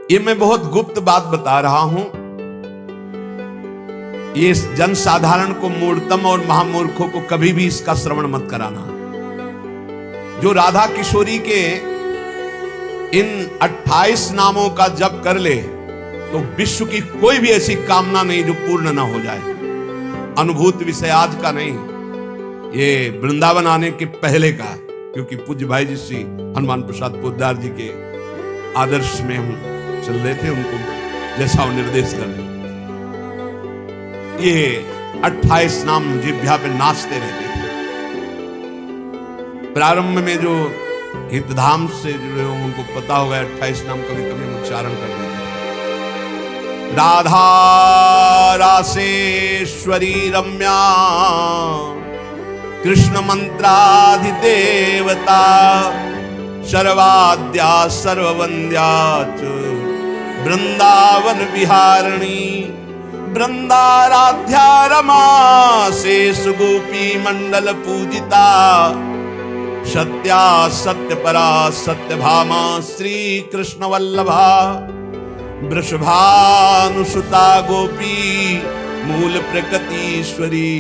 ये मैं बहुत गुप्त बात बता रहा हूं। ये जन साधारण को, मूर्तम और महामूर्खों को कभी भी इसका श्रवण मत कराना। जो राधा किशोरी के इन 28 नामों का जप कर ले तो विश्व की कोई भी ऐसी कामना नहीं जो पूर्ण ना हो जाए। अनुभूत विषय आज का नहीं, ये वृंदावन आने के पहले का, क्योंकि पूज्य भाई जी श्री हनुमान प्रसाद पोद्दार जी के आदर्श में हम चल रहे थे, उनको जैसा वो निर्देश कर रहे। ये 28 नाम जिह्वा पे नाचते रहते थे। प्रारंभ में जो हितधाम से जुड़े हों उनको पता होगा 28 नाम कभी कभी उच्चारण कर देते हैं। राधा रासेश्वरी रम्या कृष्ण मंत्राधिदेवता सर्वाद्या सर्ववंद्या वृंदावन विहारिणी वृंदाराध्या रमा शेष गोपी मंडल पूजिता सत्या सत्यपरा सत्यभामा श्री कृष्ण वल्लभा वृषभानुसुता गोपी मूल प्रकृतीश्वरी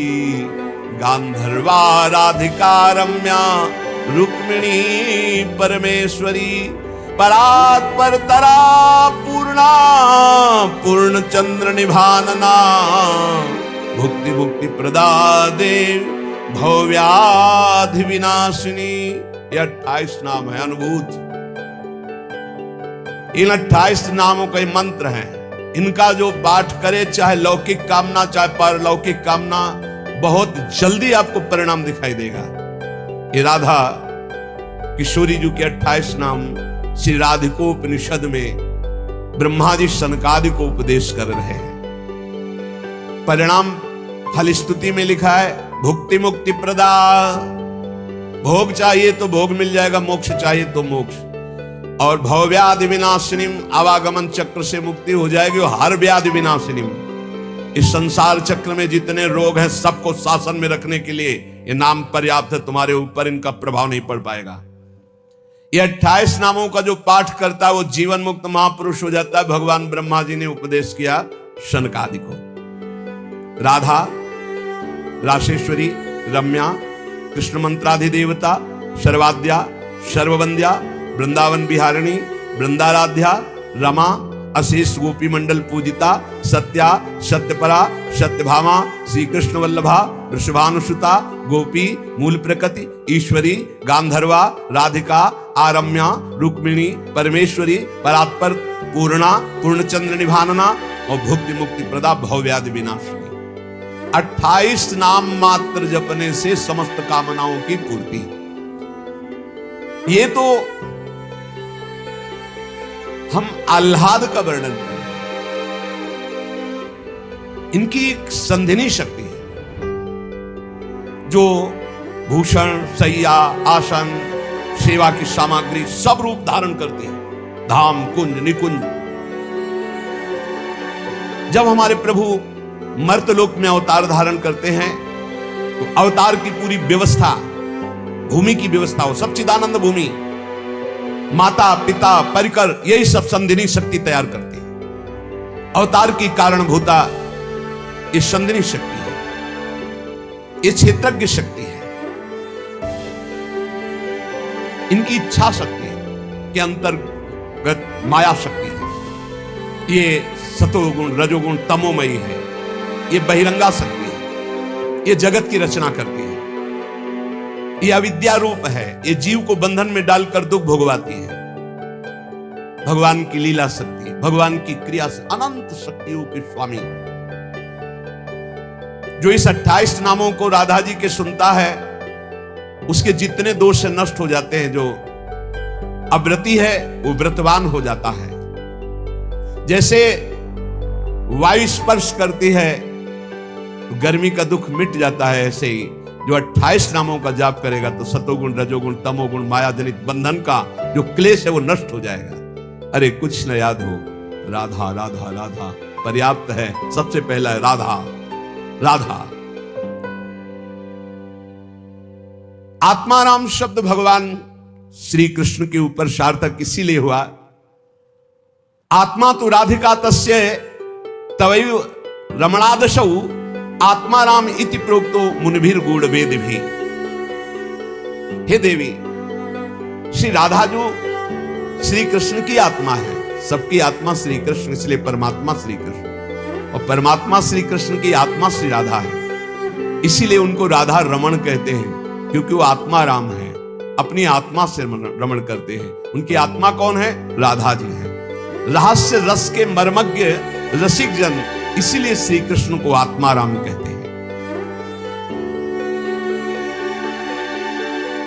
गांधर्वा राधिका रम्या रुक्मिणी परमेश्वरी परात्पर तरा पूर्णा पूर्ण चंद्र निभानना भुक्ति मुक्ति प्रदा देव भव्याधि विनाशिनी। ये 28 नाम है अनुभूत। इन 28 नामों के मंत्र हैं। इनका जो पाठ करे, चाहे लौकिक कामना चाहे पारलौकिक कामना, बहुत जल्दी आपको परिणाम दिखाई देगा। ये राधा किशोरी जी के 28 नाम श्री राधिकोपनिषद में ब्रह्मा जी सनकादि को उपदेश कर रहे हैं। परिणाम फल स्तुति में लिखा है भुक्ति मुक्ति प्रदा। भोग चाहिए तो भोग मिल जाएगा, मोक्ष चाहिए तो मोक्ष। और भवव्याधि विनाशिनी, आवागमन चक्र से मुक्ति हो जाएगी। और हर व्याधि विनाशिनी, इस संसार चक्र में जितने रोग हैं सबको शासन में रखने के लिए ये नाम पर्याप्त है। तुम्हारे ऊपर इनका प्रभाव नहीं पड़ पाएगा। ये 28 नामों का जो पाठ करता है वो जीवन मुक्त महापुरुष हो जाता है। भगवान ब्रह्मा जी ने उपदेश किया शनकादि को। राधा रासेश्वरी रम्या कृष्ण मंत्राधिदेवता सर्वाद्या सर्ववंद्या वृंदावन विहारिणी वृंदाराध्या रमा अशेष गोपी मंडल पूजिता सत्या सत्यपरा सत्यभामा श्री कृष्ण वल्लभा वृषभानुसुता गोपी मूल प्रकृति ईश्वरी गांधर्वा राधिका आरम्या रुक्मिणी परमेश्वरी परात्पर पूर्णा पूर्णचंद्र निभानना और भुक्ति मुक्ति प्रदा भवव्याधि विनाशिनी। 28 नाम मात्र जपने से समस्त कामनाओं की पूर्ति। ये तो हम आह्लाद का वर्णन कर रहे हैं। इनकी एक संधिनी शक्ति है जो भूषण शैया आसन सेवा की सामग्री सब रूप धारण करती है। धाम कुंज निकुंज। जब हमारे प्रभु मर्तलोक में अवतार धारण करते हैं तो अवतार की पूरी व्यवस्था, भूमि की व्यवस्था हो, सच्चिदानंद भूमि, माता पिता परिकर, यही सब संधिनी शक्ति तैयार करती है। अवतार की कारणभूता ये संधिनी शक्ति है, ये क्षेत्रज्ञ शक्ति है, इनकी इच्छा शक्ति है के अंतर्गत माया शक्ति है। ये सतोगुण रजोगुण तमोमयी है, ये बहिरंगा शक्ति है, ये जगत की रचना करती है। ये अविद्या रूप है, ये जीव को बंधन में डालकर दुख भोगवाती है। भगवान की लीला शक्ति, भगवान की क्रिया से अनंत शक्तियों के स्वामी जो इस 28 नामों को राधा जी के सुनता है उसके जितने दोष से नष्ट हो जाते हैं। जो अव्रती है वो व्रतवान हो जाता है। जैसे वायु स्पर्श करती है तो गर्मी का दुख मिट जाता है, ऐसे ही जो 28 नामों का जाप करेगा तो सतोगुण रजोगुण तमोगुण माया जनित बंधन का जो क्लेश है वो नष्ट हो जाएगा। अरे कुछ न याद हो, राधा राधा राधा पर्याप्त है। सबसे पहला है राधा राधा। आत्माराम शब्द भगवान श्री कृष्ण के ऊपर सार्थक इसीलिए हुआ आत्मा तो राधिका तस्य तवैव रमणादशौ आत्माराम इति प्रोक्तो मुनिभिर गूढ़ वेद भी। हे देवी, श्री राधा जो श्री कृष्ण की आत्मा है, सबकी आत्मा श्री कृष्ण, इसलिए परमात्मा श्री कृष्ण, और परमात्मा श्री कृष्ण की आत्मा श्री राधा है, इसीलिए उनको राधा रमण कहते हैं, क्योंकि वो आत्मा राम है, अपनी आत्मा से रमण करते हैं। उनकी आत्मा कौन है? राधा जी है। रहस्य रस के मर्मज्ञ रसिक जन, इसीलिए श्री कृष्ण को आत्मा राम कहते हैं।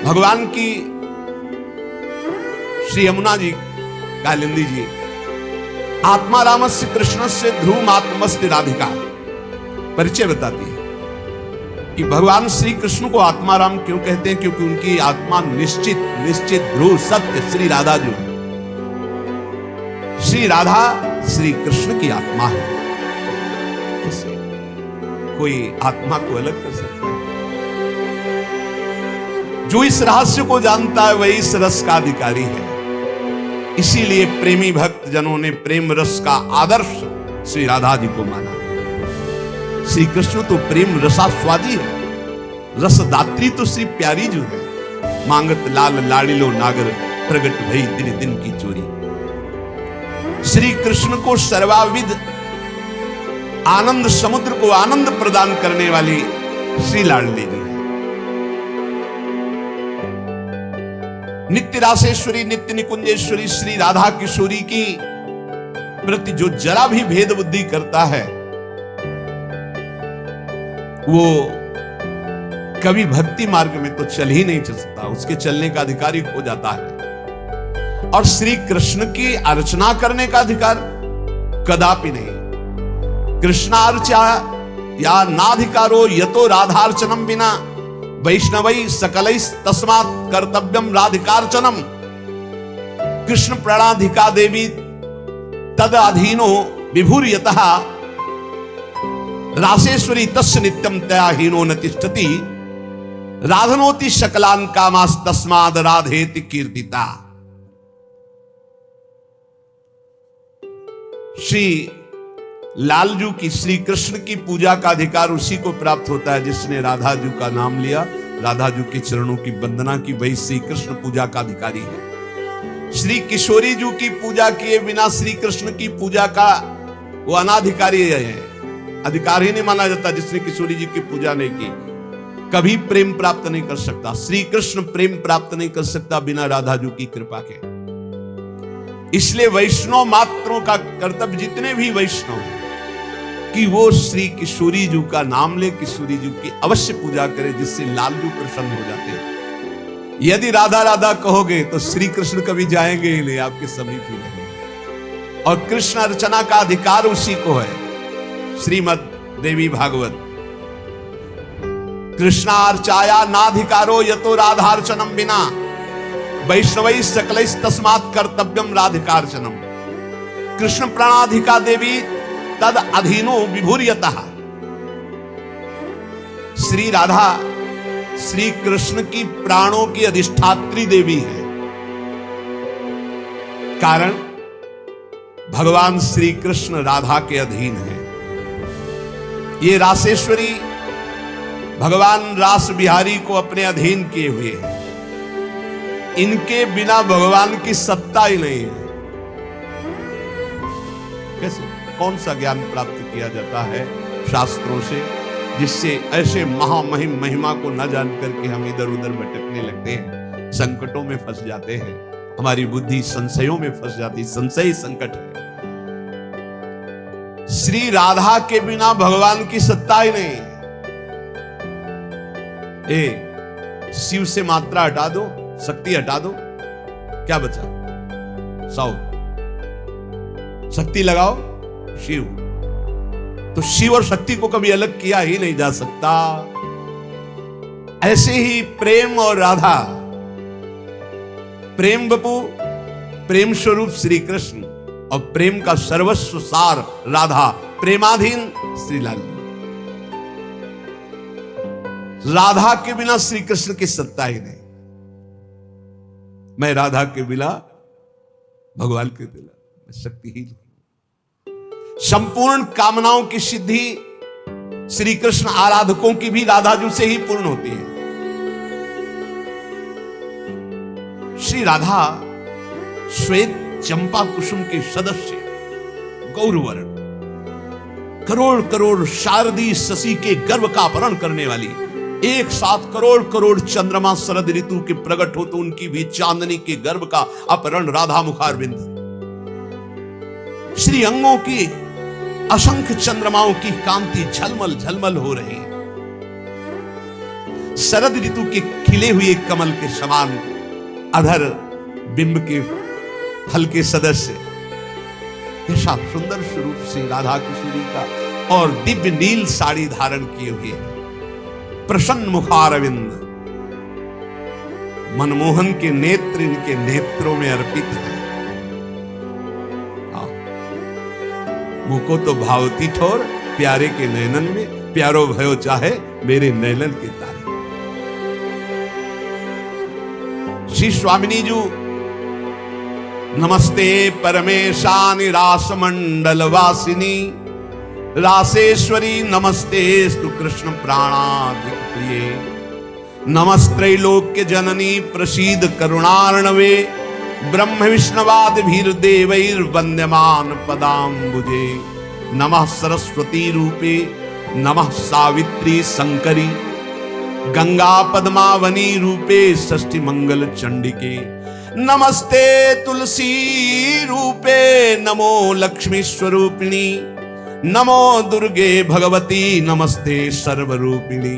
भगवान की श्री यमुना जी कालिंदी जी आत्मा रामस्य कृष्णस्य ध्रुवमात्मस्ति राधिका परिचय बताती है कि भगवान श्री कृष्ण को आत्मा राम क्यों कहते हैं, क्योंकि उनकी आत्मा निश्चित ध्रुव सत्य श्री राधा जो है। श्री राधा श्री कृष्ण की आत्मा है, कैसे कोई आत्मा को अलग कर सकता है? जो इस रहस्य को जानता है वही इस रस का अधिकारी है। इसीलिए प्रेमी भक्त जनों ने प्रेम रस का आदर्श श्री राधा जी को माना। श्री कृष्ण तो प्रेम रसास्वादी है, रसदात्री तो श्री प्यारी जो है। मांगत लाल लाड़िलो नागर प्रगट भई दिन दिन की चोरी। श्री कृष्ण को सर्वाविद आनंद समुद्र को आनंद प्रदान करने वाली श्री लाडली जी है। नित्य रासेश्वरी नित्य निकुंजेश्वरी श्री राधा किशोरी की प्रति जो जरा भी भेद बुद्धि करता है, वो कभी भक्ति मार्ग में तो चल ही नहीं सकता, उसके चलने का अधिकारी खो जाता है। और श्री कृष्ण की अर्चना करने का अधिकार कदापि नहीं। कृष्णार्चा या नाधिकारो यतो राधार्चनम बिना वैष्णवै सकलै तस्मात् कर्तव्यम राधिकार्चनम। कृष्ण प्रणाधिका देवी तद अधीनो विभुर्यतः रासेश्वरी तस्य नित्यम तया हीनो न तिष्ठति राधनोति शकलान कामास तस्माद राधेति कीर्तिता। श्री लालजू की श्री कृष्ण की पूजा का अधिकार उसी को प्राप्त होता है जिसने राधा जू का नाम लिया, राधा जू के चरणों की वंदना की, वही श्री कृष्ण पूजा का अधिकारी है। श्री किशोरी जू की पूजा किए बिना श्री कृष्ण की पूजा का वो अनाधिकारी है, अधिकार ही नहीं माना जाता। जिसने किशोरी जी की पूजा नहीं की कभी प्रेम प्राप्त नहीं कर सकता। श्री कृष्ण प्रेम प्राप्त नहीं कर सकता बिना राधा जू की कृपा के। इसलिए वैष्णव मात्रों का कर्तव्य, जितने भी वैष्णव हैं, कि वो श्री किशोरी जू का नाम ले, किशोरी जू की अवश्य पूजा करे, जिससे लालजू प्रसन्न हो जाते हैं। यदि राधा राधा कहोगे तो श्री कृष्ण कभी जाएंगे ही नहीं, आपके समीप ही रहेंगे। और कृष्ण अर्चना का अधिकार उसी को है। श्रीमद देवी भागवत कृष्णार्चाया नाधिकारो यतो राधार्चनम बिना वैष्णवै सकलै तस्मात् कर्तव्यम राधिकार्चनम। कृष्ण प्रणाधिका देवी तद अधीनो विभुर्यतः। श्री राधा श्री कृष्ण की प्राणों की अधिष्ठात्री देवी है। कारण भगवान श्री कृष्ण राधा के अधीन है। ये रासेश्वरी भगवान रास बिहारी को अपने अधीन किए हुए हैं। इनके बिना भगवान की सत्ता ही नहीं है। कैसे, कौन सा ज्ञान प्राप्त किया जाता है शास्त्रों से, जिससे ऐसे महामहिम महिमा को न जान करके हम इधर उधर भटकने लगते हैं, संकटों में फंस जाते हैं, हमारी बुद्धि संशयों में फंस जाती। संशय संकट है। श्री राधा के बिना भगवान की सत्ता ही नहीं। शिव से मात्रा हटा दो, शक्ति हटा दो, क्या बचा? 100। शक्ति लगाओ, शिव। तो शिव और शक्ति को कभी अलग किया ही नहीं जा सकता। ऐसे ही प्रेम और राधा, प्रेम बपू, प्रेम स्वरूप श्री कृष्ण, और प्रेम का सर्वस्व सार राधा, प्रेमाधीन श्री लाल। राधा के बिना श्री कृष्ण की सत्ता ही नहीं। मैं राधा के बिना भगवान के बिना मैं शक्तिहीन हूं। संपूर्ण कामनाओं की सिद्धि श्री कृष्ण आराधकों की भी राधाजू से ही पूर्ण होती है। श्री राधा श्वेत चंपा कुसुम के सदस्य, गौरवर्ण, करोड़ करोड़ शारदी शशि के गर्भ का अपहरण करने वाली, एक साथ करोड़ करोड़ चंद्रमा शरद ऋतु के प्रकट हो तो उनकी भी चांदनी के गर्भ का अपहरण राधा मुखारविंद। श्री अंगों की असंख्य चंद्रमाओं की कांति झलमल झलमल हो रही, शरद ऋतु के खिले हुए कमल के समान अधर बिंब के हल्के सदस्य, ऐसा सुंदर स्वरूप से राधा किशोरी का, और दिव्य नील साड़ी धारण किए हुए प्रसन्न मुखारविंद, मनमोहन के नेत्र इनके नेत्रों में अर्पित है। मुको तो भावती ठोर प्यारे के नयनन में, प्यारो भयो चाहे मेरे नयनन के तारे। श्री स्वामिनी जी नमस्ते परमेशानि रास मंडल वासिनी, रासेश्वरी नमस्ते स्तु कृष्ण प्राणाधिक प्रिये, नमस्त्रैलोक्य जननी प्रसीद करुणार्णवे, ब्रह्म विष्णवाद भीर देवैर वंद्यमान पदाम्बुजे, नमः सरस्वती रूपे नमः सावित्री शंकरी, गंगा पद्मावनी रूपे षष्ठी मंगल चंडिके, नमस्ते तुलसी रूपे नमो लक्ष्मी स्वरूपिणी, नमो दुर्गे भगवती नमस्ते सर्वरूपिणी,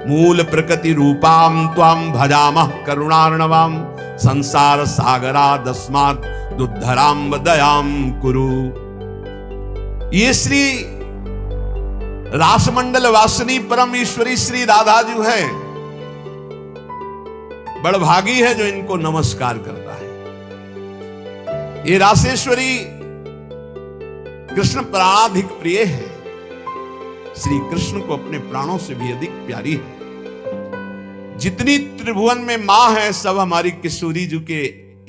मूल प्रकृति रूपाम त्वाम भजामः करुणार्णवाम, संसार सागरादस्मात् दुद्धराम दयाम कुरु। ये श्री रासमंडल वासिनी परम ईश्वरी श्री राधा जी है। बड़भागी है जो इनको नमस्कार करता है। ये रासेश्वरी कृष्ण प्राणाधिक प्रिय है, श्री कृष्ण को अपने प्राणों से भी अधिक प्यारी है। जितनी त्रिभुवन में मां है सब हमारी किशोरी जी के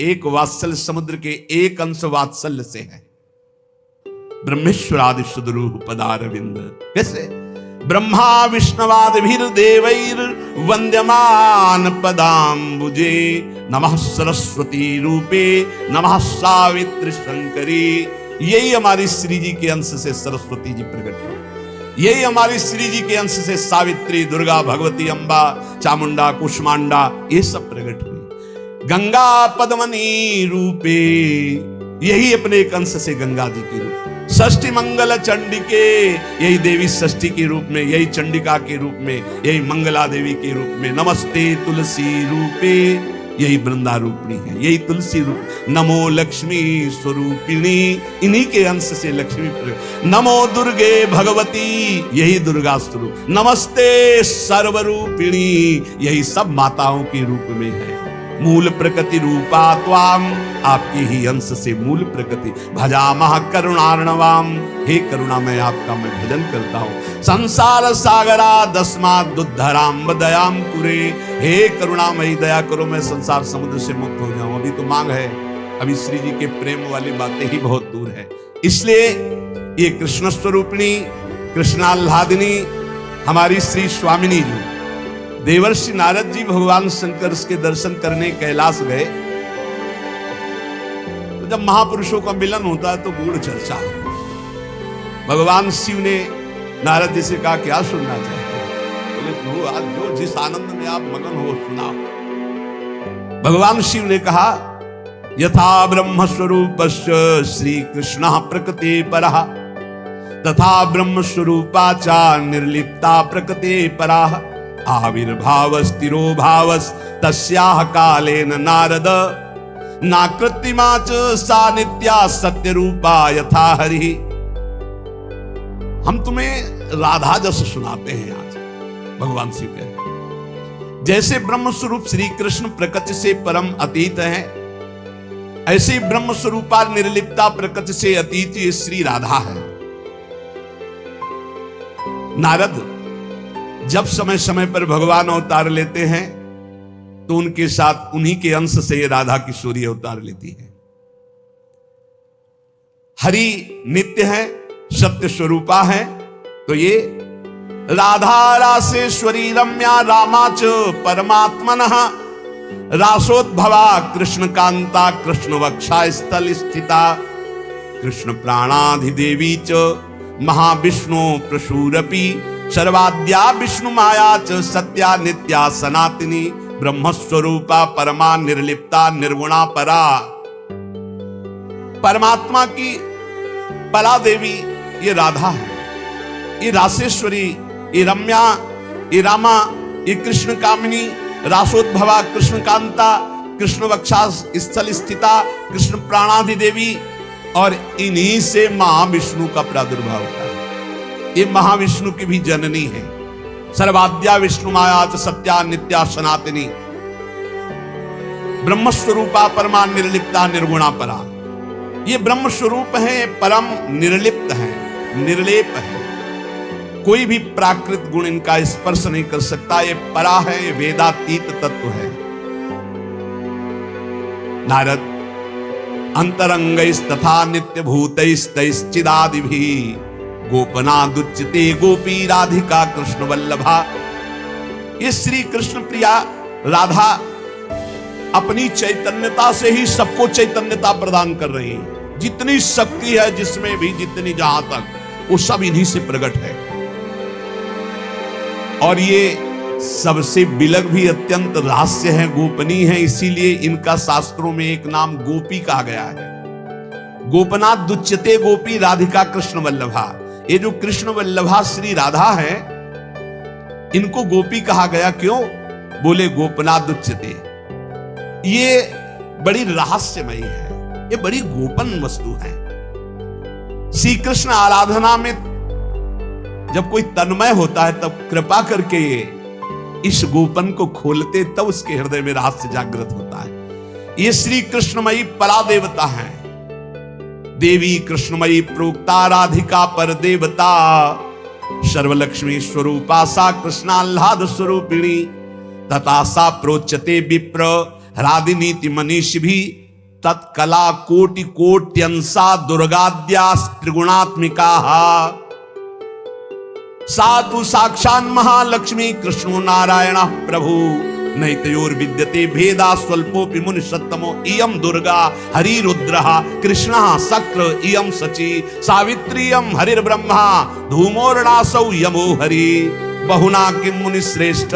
एक वात्सल्य समुद्र के एक अंश वात्सल्य से है। ब्रह्मेश्वरादि सुदरूह पदारविंद, कैसे ब्रह्मा विष्णवाद भीर देवैर वंद्यमान पदाम्बुजे, नमः सरस्वती रूपे नमः सावित्री शंकरी। यही हमारी श्री जी के अंश से सरस्वती जी प्रकट हुई, यही हमारी श्री जी के अंश से सावित्री, दुर्गा, भगवती, अंबा, चामुंडा, कुष्मांडा, ये सब प्रकट हुई। गंगा पद्मनी रूपे, यही अपने एक अंश से गंगा जी के रूप, षष्ठी मंगल चंडिके, यही देवी षष्ठी के रूप में, यही चंडिका के रूप में, यही मंगला देवी के रूप में। नमस्ते तुलसी रूपे, यही वृंदा रूपिणी है, यही तुलसी रूप। नमो लक्ष्मी स्वरूपिणी, इन्हीं के अंश से लक्ष्मी प्रकट। नमो दुर्गे भगवती, यही दुर्गा स्वरूप। नमस्ते सर्वरूपिणी, यही सब माताओं के रूप में है। मूल प्रकृति रूपा त्वाम, आपके ही अंश से मूल प्रकृति। भजामः करुणार्णवाम, हे करुणा मैं आपका मैं भजन करता हूं। संसार सागरा दस्मात् दुद्धराम दयाम कुरे, हे करुणामयी दया करो मैं संसार समुद्र से मुक्त हो जाऊं। अभी तो मांग है, अभी श्री जी के प्रेम वाली बातें ही बहुत दूर है। इसलिए ये कृष्ण स्वरूपिणी, कृष्णाल्हादिनी हमारी श्री स्वामिनी जी, देवर्षि नारद जी भगवान शंकर के दर्शन करने कैलाश गए तो जब महापुरुषों का मिलन होता है तो गूढ़ चर्चा हो। भगवान शिव ने नारद जी से कहा क्या सुनना चाहते हो? बोले प्रभु आज जो जिस आनंद में आप मगन हो सुनाओ। भगवान शिव ने कहा यथा ब्रह्म स्वरूपस्य श्री कृष्ण प्रकृते परः, तथा ब्रह्म स्वरूपा च निर्लिप्ता प्रकृते पराः, आविर्भावस्तिरो भावस् तस्याः कालेन नारद, नाकृत्रिमा च सा नित्या सत्य रूपा यथा हरि। हम तुम्हें राधा जस सुनाते हैं आज। भगवान शिव कह रहे जैसे ब्रह्म स्वरूप श्री कृष्ण प्रकृति से परम अतीत है, ऐसे ब्रह्म स्वरूपा निर्लिप्ता प्रकृति से अतीत ये श्री राधा है। नारद जब समय समय पर भगवान अवतार लेते हैं तो उनके साथ उन्हीं के अंश से ये राधा किशोरी अवतार लेती है। हरि नित्य है, सत्य स्वरूपा है। तो ये राधा रासेश्वरी रम्या रामाच परमात्मनः रासोद्भवा कृष्ण कांता कृष्ण वक्षा स्थल स्थिता कृष्ण प्राणाधिदेवी च महाविष्णु प्रसूरपि सर्वाद्या विष्णु माया च सत्या नित्या सनातनी ब्रह्मस्वरूपा परमा निर्लिप्ता निर्गुणा परा। परमात्मा की परा देवी ये राधा है, ये रासेश्वरी, ये रम्या, ये रामा, ये कृष्ण कामिनी, रासोद्भवा कृष्ण कांता कृष्ण वक्षा स्थल स्थिता कृष्ण प्राणाधिदेवी, और इन्हीं से महाविष्णु का प्रादुर्भाव होता है। ये महाविष्णु की भी जननी है। सर्वाद्या विष्णु माया च सत्या नित्या सनातनी ब्रह्म स्वरूपा परमा निर्लिप्ता निर्गुणा परा। ये ब्रह्म स्वरूप है, परम निर्लिप्त है, निर्लेप है, कोई भी प्राकृत गुण इनका स्पर्श नहीं कर सकता। ये परा है, ये वेदातीत तत्व है। नारद अंतरंगैस्तथा नित्य भूतैस्तैश्चिदादिभिः गोपनादुच्यते गोपी राधिका कृष्ण वल्लभा। ये श्री कृष्ण प्रिया राधा अपनी चैतन्यता से ही सबको चैतन्यता प्रदान कर रही है। जितनी शक्ति है जिसमें भी, जितनी जहां तक, वो सब इन्हीं से प्रकट है। और ये सबसे बिलग भी अत्यंत रहस्य है, गोपनीय है, इसीलिए इनका शास्त्रों में एक नाम गोपी कहा गया है। गोपनाथ दुच्यते गोपी राधिका कृष्ण वल्लभा। ये जो कृष्ण वल्लभा श्री राधा है, इनको गोपी कहा गया क्यों? बोले गोपनाथ दुच्यते। ये बड़ी रहस्यमयी है, ये बड़ी गोपन वस्तु है। श्री कृष्ण आराधना में जब कोई तन्मय होता है तब कृपा करके इस गोपन को खोलते, तब उसके हृदय में रहस्य जागृत होता है। ये श्री कृष्णमयी परा देवता है। देवी कृष्णमयी प्रोक्ता राधिका पर देवता सर्वलक्ष्मी स्वरूपा सा कृष्णाह्लाद स्वरूपिणी तथा सा प्रोच्यते विप्र रादिनीति मनीषि भी तत्कला कोटि कोट्यंसा दुर्गाद्या त्रिगुणात्मिका सातु साक्षान् महालक्ष्मी कृष्णो नारायण प्रभु नैतयोर विद्यते भेदा स्वल्पोपि मुनि सत्तमो इयं दुर्गा हरिरुद्रः कृष्णः शक्र इयं शची सावित्री इयं हरिर्ब्रह्मा धूमोर्णासौ यमो हरि बहुना किं मुनि श्रेष्ठ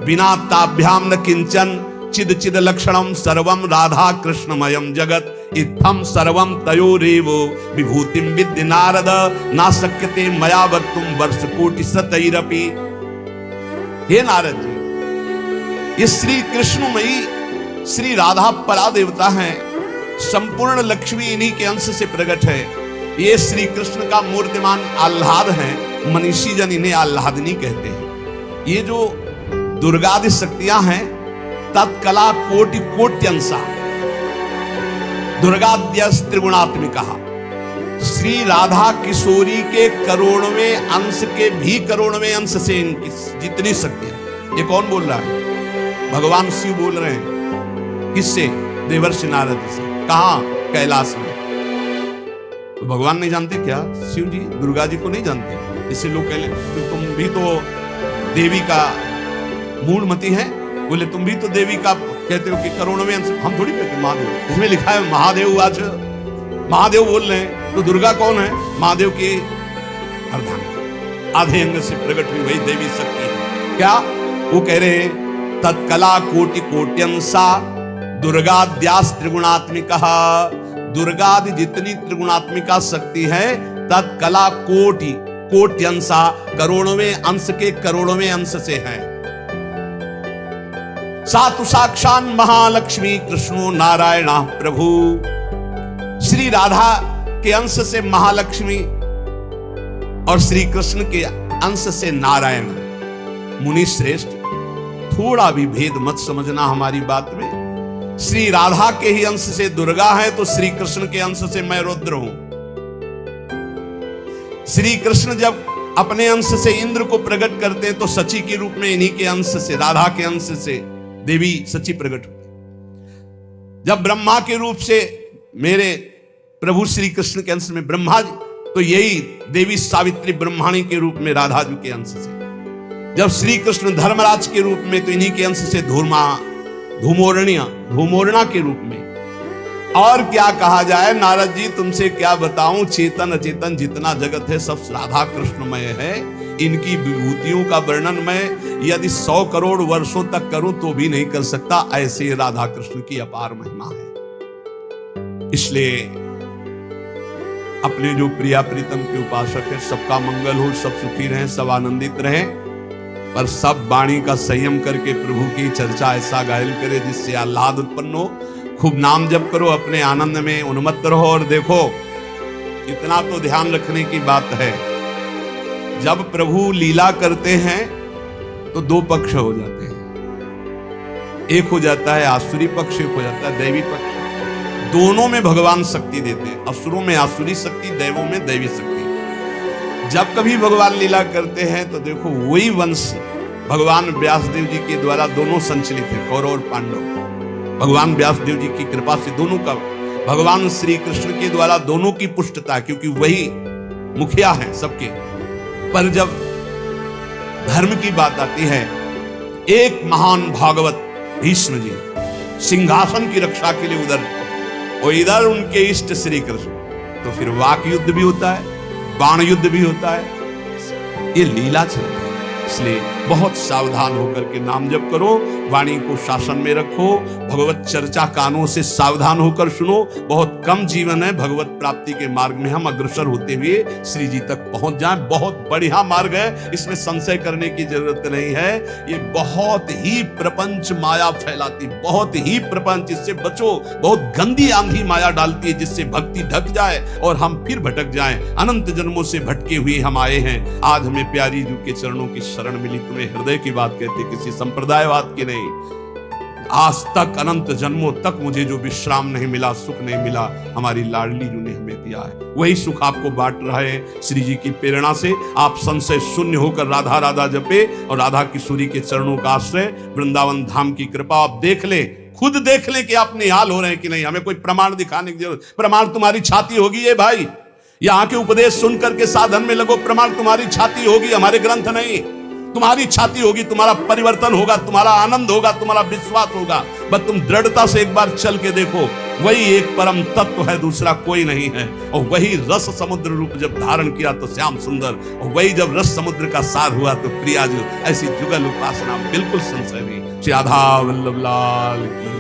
बिना ताभ्याम न किंचन चिद चिद लक्षणम सर्वम राधा कृष्णमयम जगत इत्थम सर्वम तयोरेव विभूतिम विद्य नारद ना शक्यते मया वक्तुम वर्ष कोटि शतैरपि। हे नारद जी, ये श्री कृष्णमयी श्री राधा परा देवता है, संपूर्ण लक्ष्मी इन्हीं के अंश से प्रकट है। ये श्री कृष्ण का मूर्तिमान आह्लाद है, मनीषी जन इन्हें आह्लादनी कहते हैं। ये जो दुर्गादि शक्तियां हैं तत्कला कोटि कोट्यंसा दुर्गाद्यस त्रिगुणात्मिका। श्री राधा किशोरी के करोड़वें अंश के भी करोड़वें अंश से इनकी जितनी शक्तियां। ये कौन बोल रहा है? भगवान शिव बोल रहे हैं। किससे? देवर्षि नारद से। कहां? कैलाश में। तो भगवान नहीं जानते क्या? शिव जी दुर्गा जी को नहीं जानते? इससे लोग कह ले तुम भी तो देवी का मूलमती है। बोले तुम भी तो देवी का कहते हो कि करोड़ों में अंश। हम थोड़ी कहते महादेव, इसमें लिखा है महादेव। आज महादेव बोल रहे हैं तो दुर्गा कौन है? महादेव के अर्धांग आधे अंग से प्रकट हुई वही देवी शक्ति है। क्या वो कह रहे हैं? तत्कला कोटि कोट्यंसा दुर्गाद्यास त्रिगुणात्मिका। दुर्गादि जितनी त्रिगुणात्मिका शक्ति है तत्कला कोटि कोट्यंसा करोड़वें अंश के करोड़वें अंश से है। सातु साक्षान महालक्ष्मी कृष्णो नारायण प्रभु। श्री राधा के अंश से महालक्ष्मी और श्री कृष्ण के अंश से नारायण। मुनि श्रेष्ठ, थोड़ा भी भेद मत समझना हमारी बात में। श्री राधा के ही अंश से दुर्गा है तो श्री कृष्ण के अंश से मैं रुद्र हूं। श्री कृष्ण जब अपने अंश से इंद्र को प्रकट करते हैं तो सची के रूप में इन्हीं के अंश से, राधा के अंश से देवी सची प्रकट होती। जब ब्रह्मा के रूप से मेरे प्रभु श्री कृष्ण के अंश में ब्रह्मा जी, तो यही देवी सावित्री ब्रह्माणी के रूप में राधा जी के अंश से, जब श्री कृष्ण धर्मराज के रूप में तो इन्हीं के अंश से धूमोरणा के रूप में। और क्या कहा जाए नारद जी, तुमसे क्या बताऊं, चेतन अचेतन जितना जगत है सब राधा कृष्णमय है। इनकी विभूतियों का वर्णन मैं यदि 100 करोड़ वर्षों तक करूं तो भी नहीं कर सकता, ऐसे राधा कृष्ण की अपार महिमा है। इसलिए अपने जो प्रिया प्रीतम के उपासक है, सबका मंगल हो, सब सुखी रहें, सब आनंदित रहें, पर सब वाणी का संयम करके प्रभु की चर्चा ऐसा गायल करे जिससे आह्लाद उत्पन्न हो। खूब नाम जप करो, अपने आनंद में उन्मत्त रहो। और देखो, इतना तो ध्यान रखने की बात है, जब प्रभु लीला करते हैं तो 2 पक्ष हो जाते हैं। एक हो जाता है आसुरी पक्ष, एक हो जाता है दैवी पक्ष। दोनों में भगवान शक्ति देते हैं, असुरों में आसुरी शक्ति, दैवों में दैवी शक्ति। जब कभी भगवान लीला करते हैं तो देखो, वही वंश भगवान व्यासदेव जी के द्वारा दोनों संचलित है, कौरव और पांडव। भगवान व्यासदेव जी की कृपा से दोनों का, भगवान श्री कृष्ण के द्वारा दोनों की पुष्टता, क्योंकि वही मुखिया है सबके। पर जब धर्म की बात आती है, एक महान भागवत भीष्म जी सिंहासन की रक्षा के लिए उधर, और इधर उनके इष्ट श्री कृष्ण, तो फिर वाक युद्ध भी होता है, बाण युद्ध भी होता है। ये लीला चलती है। इसलिए बहुत सावधान होकर के नाम जप करो, वाणी को शासन में रखो, भगवत चर्चा कानों से सावधान होकर सुनो। बहुत कम जीवन है, भगवत प्राप्ति के मार्ग में हम अग्रसर होते हुए श्री जी तक पहुंच जाएं। बहुत बढ़िया मार्ग है, इसमें संशय करने की जरूरत नहीं है। ये बहुत ही प्रपंच माया फैलाती, बहुत ही प्रपंच, इससे बचो। बहुत गंदी आंधी माया डालती है, जिससे भक्ति ढक जाए और हम फिर भटक जाएं। अनंत जन्मों से भटके हुए हम आए हैं, आज हमें प्यारी जी के चरणों की शरण मिली। तुम्हें हृदय की बात कहते, किसी संप्रदायवाद की नहीं। आज तक अनंत जन्मों तक मुझे जो विश्राम नहीं मिला, सुख नहीं मिला, हमारी लाडली जी ने हमें दिया है। वही सुख आपको बांट रहा है श्री जी की प्रेरणा से। आप संशय शून्य होकर राधा राधा जपे और राधा किशोरी के चरणों का आश्रय, वृंदावन धाम की कृपा आप देख ले, खुद देख ले कि आप निहाल हो रहे हैं कि नहीं। हमें कोई प्रमाण दिखाने की जरूरत, प्रमाण तुम्हारी छाती होगी। ये भाई, यहाँ के उपदेश सुन करके साधन में लगो, प्रमाण तुम्हारी छाती होगी, हमारे ग्रंथ नहीं। तुम्हारी छाती होगी, तुम्हारा परिवर्तन होगा, तुम्हारा आनंद होगा, तुम्हारा विश्वास होगा। बस तुम दृढ़ता से एक बार चल के देखो, वही एक परम तत्व है, दूसरा कोई नहीं है। और वही रस समुद्र रूप जब धारण किया तो श्याम सुंदर, और वही जब रस समुद्र का सार हुआ तो प्रिया जो, ऐसी जुगल उपासना बिल्कुल संशय नहीं। श्री राधा वल्लभ लाल की